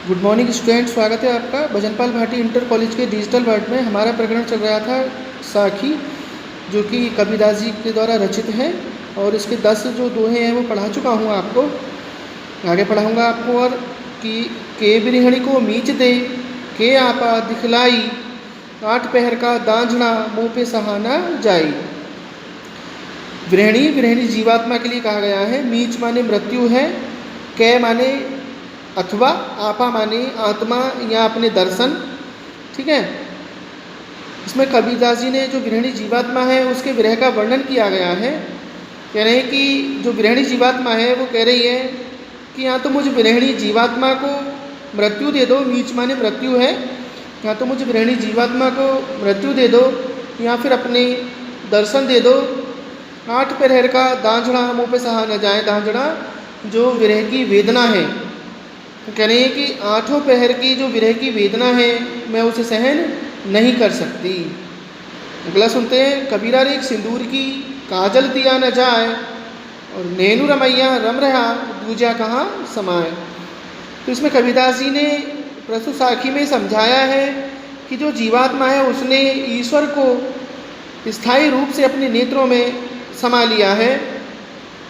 Good morning student, स्वागत है आपका भजनपाल भाटी इंटर कॉलेज के डिजिटल वर्ड में। हमारा प्रकरण चल रहा था साखी, जो कि कबीरदास जी के द्वारा रचित है और इसके 10 जो दोहे हैं वो पढ़ा चुका हूँ आपको। आगे पढ़ाऊँगा आपको। और कि के बिरहणी को मीच दे, के आपा दिखलाई, 8 पहर का दांझना मुँह पे सहाना जाई। विरहणी विरहणी जीवात्मा के लिए कहा गया है। मीच माने मृत्यु है, कै माने अथवा, आपा माने आत्मा या अपने दर्शन। ठीक है। इसमें कबीरदास जी ने जो विरहणी जीवात्मा है उसके विरह का वर्णन किया गया है। कह रहे हैं कि जो विरहणी जीवात्मा है वो कह रही है कि या तो मुझे विरहणी जीवात्मा को मृत्यु दे दो, मीच माने मृत्यु है, या तो मुझे विरहणी जीवात्मा को मृत्यु दे दो या फिर अपने दर्शन दे दो। 8 पहर का दांझड़ा मुँह पे सहा न जाए। दांझड़ा जो विरह की वेदना है, तो कह रही है कि 8 पहर की जो विरह की वेदना है मैं उसे सहन नहीं कर सकती। अगला सुनते हैं। कबीरा रे सिंदूर की काजल दिया न जाए, और नैनू रमैया रम रहा दूजा कहाँ समाए। तो इसमें कबीरदास जी ने प्रस्तुत साखी में समझाया है कि जो जीवात्मा है उसने ईश्वर को स्थायी रूप से अपने नेत्रों में समा लिया है।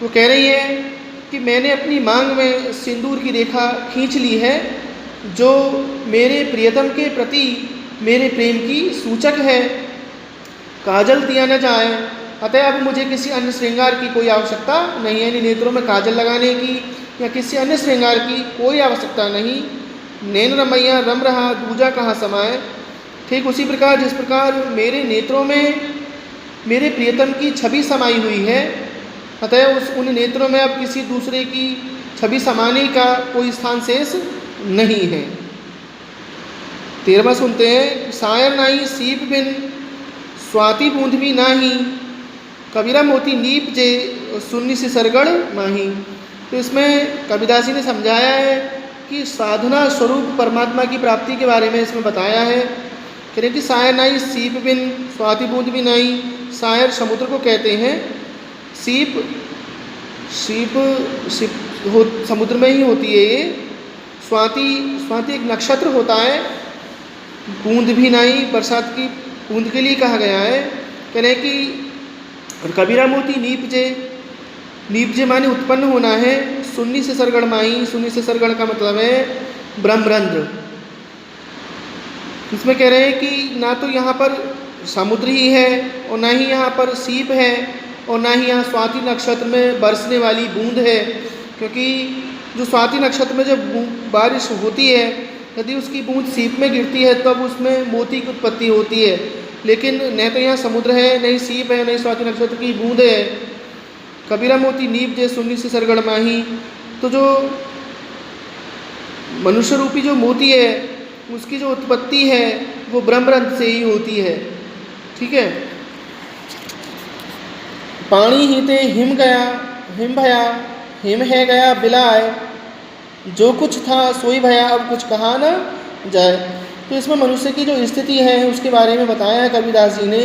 वो कह रही है कि मैंने अपनी मांग में सिंदूर की रेखा खींच ली है, जो मेरे प्रियतम के प्रति मेरे प्रेम की सूचक है। काजल दिया न जाए, अतः अब मुझे किसी अन्य श्रृंगार की कोई आवश्यकता नहीं है। यानी नेत्रों में काजल लगाने की या किसी अन्य श्रृंगार की कोई आवश्यकता नहीं। नैन रमैया रम रहा दूजा कहाँ समाए। ठीक उसी प्रकार जिस प्रकार मेरे नेत्रों में मेरे प्रियतम की छवि समाई हुई है, अतः उन नेत्रों में अब किसी दूसरे की छवि समाने का कोई स्थान शेष नहीं है। 13वां सुनते हैं। सायर नाही सीप बिन, स्वाति बूंद भी नाही, कबीरा मोती नीप जे, सुन्नी से सरगढ़ माही। तो इसमें कबीरदास जी ने समझाया है कि साधना स्वरूप परमात्मा की प्राप्ति के बारे में इसमें बताया है। कह रहे कि सायर नाही सीप बिन, स्वाति बूंद भी नहीं। सायर समुद्र को कहते हैं। सीप समुद्र में ही होती है ये। स्वाति एक नक्षत्र होता है। बूंद भी नहीं, बरसात की बूंद के लिए कहा गया है। कह रहे कि कबीरा मोती नीप जे माने उत्पन्न होना है। सुन्नी से सरगढ़ माही, सुन्नी से सरगढ़ का मतलब है ब्रह्मरंध्र। इसमें कह रहे हैं कि ना तो यहाँ पर समुद्र ही है और ना ही यहाँ पर सीप है और ना ही यहाँ स्वाति नक्षत्र में बरसने वाली बूंद है। क्योंकि जो स्वाति नक्षत्र में जब बारिश होती है, यदि उसकी बूंद सीप में गिरती है तब उसमें मोती की उत्पत्ति होती है। लेकिन न तो यहाँ समुद्र है, न ही सीप है, न ही स्वाति नक्षत्र की बूंद है। कबीरा मोती नीप जे सुन्नी से सरगढ़ माही। तो जो मनुष्य रूपी जो मोती है उसकी जो उत्पत्ति है वो ब्रह्मरंध्र से ही होती है। ठीक है। पानी ही ते हिम गया, हिम भया, हिम है गया बिलाए, जो कुछ था सोई भया अब कुछ कहा न जाए। तो इसमें मनुष्य की जो स्थिति है उसके बारे में बताया है कबीरदास जी ने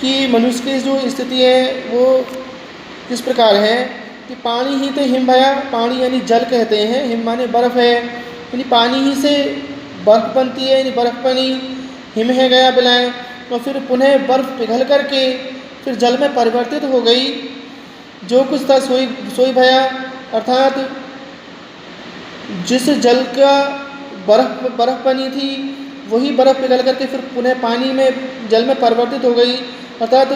कि मनुष्य की जो स्थिति है वो किस प्रकार है कि पानी ही ते हिम भया, पानी यानी जल कहते हैं, हिम माने बर्फ़ है, यानी पानी ही से बर्फ़ बनती है, यानी बर्फ़ बनी। हिम है गया बिलाए, और फिर पुनः बर्फ़ पिघल करके फिर जल में परिवर्तित हो गई। जो कुछ था सोई भया, अर्थात जिस जल का बर्फ़ बनी थी वही बर्फ़ पिघल करके फिर पुनः पानी में जल में परिवर्तित हो गई। अर्थात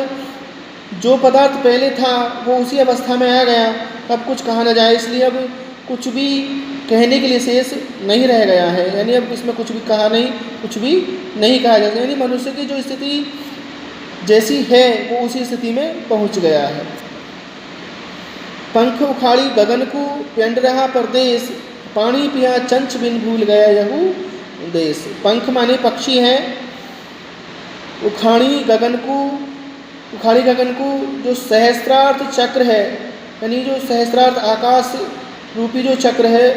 जो पदार्थ पहले था वो उसी अवस्था में आ गया, अब कुछ कहा न जाए। इसलिए अब कुछ भी कहने के लिए शेष नहीं रह गया है। यानी अब इसमें कुछ भी कहा नहीं, कुछ भी नहीं कहा जा सकता। यानी मनुष्य की जो स्थिति जैसी है वो उसी स्थिति में पहुंच गया है। पंख उखाड़ी गगन को पेंड रहा परदेश, पानी पिया चंच बिन भूल गया यहू देश। पंख माने पक्षी है। उखाड़ी गगन को जो सहस्त्रार्थ चक्र है, यानी जो सहस्त्रार्थ आकाश रूपी जो चक्र है,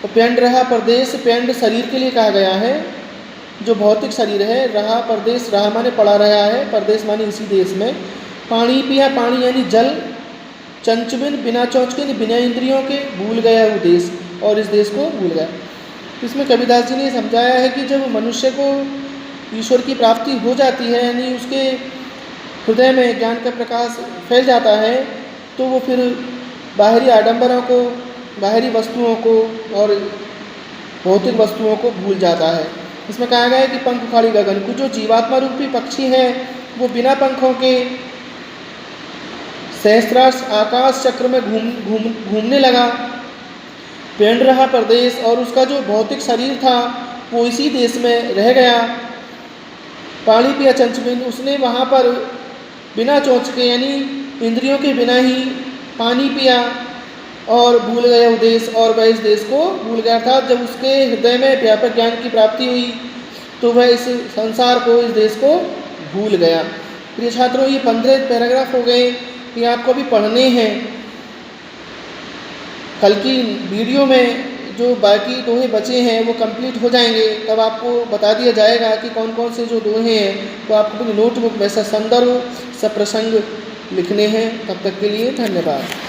तो पेंड रहा परदेश, पेंड शरीर के लिए कहा गया है, जो भौतिक शरीर है। रहा परदेश, रहा माने पड़ा रहा है, परदेश माने इसी देश में। पानी पिया, पानी यानी जल। चंचबिन बिना चौंच के, बिना इंद्रियों के, भूल गया वो देश। और इस देश को भूल गया। इसमें कबीरदास जी ने समझाया है कि जब मनुष्य को ईश्वर की प्राप्ति हो जाती है, यानी उसके हृदय में ज्ञान का प्रकाश फैल जाता है, तो वो फिर बाहरी आडंबरों को, बाहरी वस्तुओं को और भौतिक वस्तुओं को भूल जाता है। इसमें कहा गया है कि पंख उखाड़ी गगन को, जो जीवात्मा रूपी पक्षी है वो बिना पंखों के सहस्त्रार्ष आकाश चक्र में घूमने लगा, पेंड रहा प्रदेश, और उसका जो भौतिक शरीर था वो इसी देश में रह गया। पानी पिया चंचबिंद, उसने वहाँ पर बिना चोंच के यानी इंद्रियों के बिना ही पानी पिया और भूल गया वो देश, और वह इस देश को भूल गया था। जब उसके हृदय में व्यापक ज्ञान की प्राप्ति हुई तो वह इस संसार को, इस देश को भूल गया। प्रिय छात्रों, ये 15 पैराग्राफ हो गए, ये आपको भी पढ़ने हैं। कल की वीडियो में जो बाकी दोहे बचे हैं वो कंप्लीट हो जाएंगे, तब आपको बता दिया जाएगा कि कौन कौन से जो दोहे हैं वो आपको अपनी नोटबुक में संदर्भ सप्रसंग लिखने हैं। तब तक के लिए धन्यवाद।